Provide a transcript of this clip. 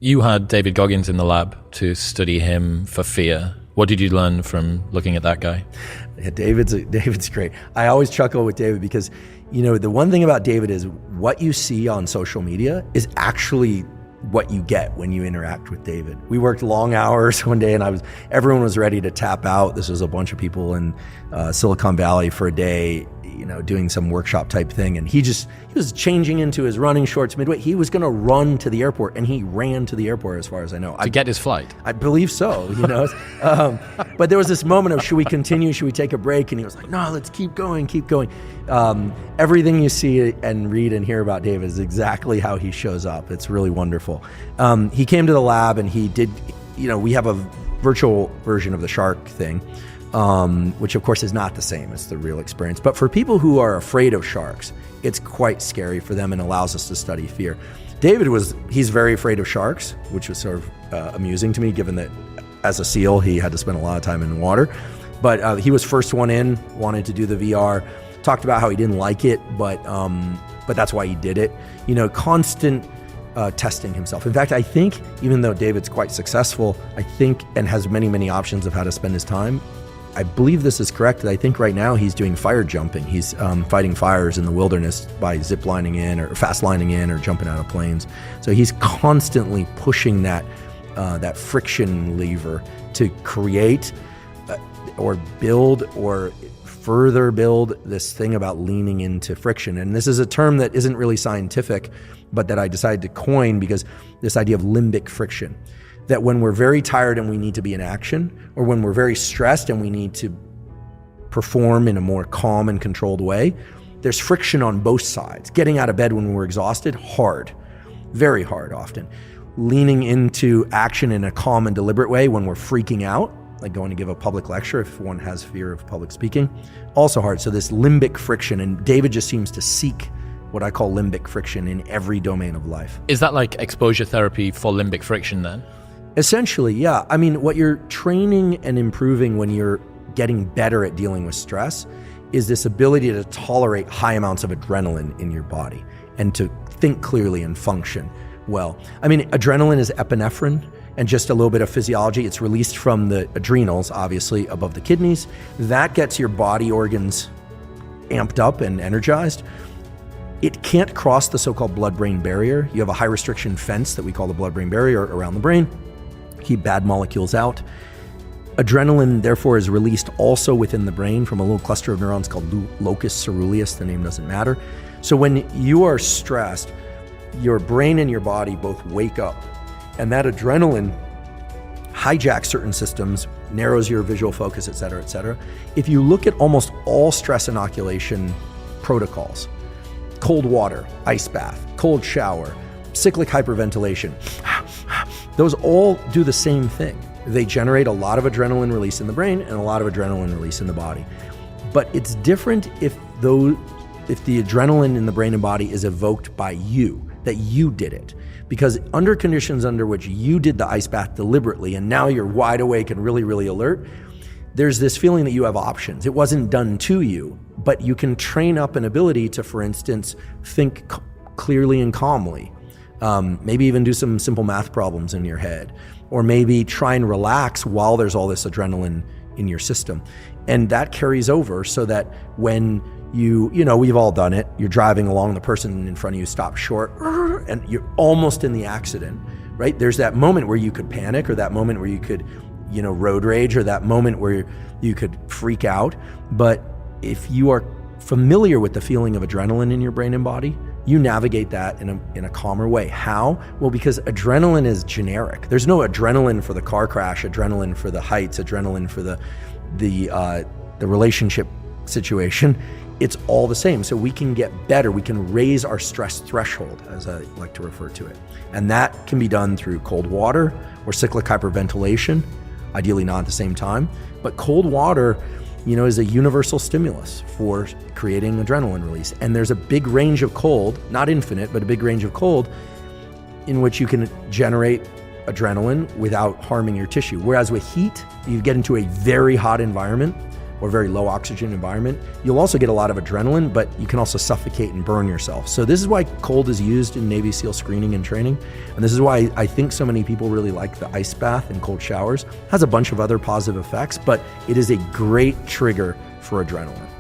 You had David Goggins in the lab to study him for fear. What did you learn from looking at that guy? Yeah, David's great. I always chuckle with David because, the one thing about David is what you see on social media is actually what you get when you interact with David. We worked long hours one day and everyone was ready to tap out. This was a bunch of people in Silicon Valley for a day, doing some workshop type thing. And he was changing into his running shorts midway. He was going to run to the airport, and he ran to the airport as far as I know. To get his flight? I believe so, But there was this moment of, should we continue? Should we take a break? And he was like, no, let's keep going. Everything you see and read and hear about David is exactly how he shows up. It's really wonderful. He came to the lab and he did, we have a virtual version of the shark thing. Which of course is not the same as the real experience. But for people who are afraid of sharks, it's quite scary for them and allows us to study fear. He's very afraid of sharks, which was sort of amusing to me, given that as a SEAL, he had to spend a lot of time in water. But he was first one in, wanted to do the VR, talked about how he didn't like it, but that's why he did it. Constant testing himself. In fact, I think even though David's quite successful, and has many, many options of how to spend his time, I believe this is correct. I think right now he's doing fire jumping. He's fighting fires in the wilderness by zip lining in or fast lining in or jumping out of planes. So he's constantly pushing that friction lever to create or build or further build this thing about leaning into friction. And this is a term that isn't really scientific, but that I decided to coin because this idea of limbic friction. That when we're very tired and we need to be in action, or when we're very stressed and we need to perform in a more calm and controlled way, there's friction on both sides. Getting out of bed when we're exhausted, hard, very hard often. Leaning into action in a calm and deliberate way when we're freaking out, like going to give a public lecture if one has fear of public speaking, also hard. So this limbic friction, and David just seems to seek what I call limbic friction in every domain of life. Is that like exposure therapy for limbic friction then? Essentially, yeah. I mean, what you're training and improving when you're getting better at dealing with stress is this ability to tolerate high amounts of adrenaline in your body and to think clearly and function well. I mean, adrenaline is epinephrine, and just a little bit of physiology. It's released from the adrenals, obviously, above the kidneys. That gets your body organs amped up and energized. It can't cross the so-called blood-brain barrier. You have a high restriction fence that we call the blood-brain barrier around the brain. Keep bad molecules out. Adrenaline, therefore, is released also within the brain from a little cluster of neurons called locus ceruleus. The name doesn't matter. So when you are stressed, your brain and your body both wake up, and that adrenaline hijacks certain systems, narrows your visual focus, et cetera, et cetera. If you look at almost all stress inoculation protocols, cold water, ice bath, cold shower, cyclic hyperventilation, those all do the same thing. They generate a lot of adrenaline release in the brain and a lot of adrenaline release in the body. But it's different if the adrenaline in the brain and body is evoked by you, that you did it. Because under conditions under which you did the ice bath deliberately and now you're wide awake and really, really alert, there's this feeling that you have options. It wasn't done to you, but you can train up an ability to, for instance, think clearly and calmly. Maybe even do some simple math problems in your head, or maybe try and relax while there's all this adrenaline in your system. And that carries over so that when we've all done it, you're driving along, the person in front of you stops short, and you're almost in the accident, right? There's that moment where you could panic, or that moment where you could, road rage, or that moment where you could freak out. But if you are familiar with the feeling of adrenaline in your brain and body, you navigate that in a calmer way. How? Well, because adrenaline is generic. There's no adrenaline for the car crash, adrenaline for the heights, adrenaline for the relationship situation. It's all the same. So we can get better. We can raise our stress threshold, as I like to refer to it. And that can be done through cold water or cyclic hyperventilation, ideally not at the same time. But cold water, is a universal stimulus for creating adrenaline release. And there's a big range of cold, not infinite, but a big range of cold in which you can generate adrenaline without harming your tissue. Whereas with heat, you get into a very hot environment, or very low oxygen environment, you'll also get a lot of adrenaline, but you can also suffocate and burn yourself. So this is why cold is used in Navy SEAL screening and training. And this is why I think so many people really like the ice bath and cold showers. It has a bunch of other positive effects, but it is a great trigger for adrenaline.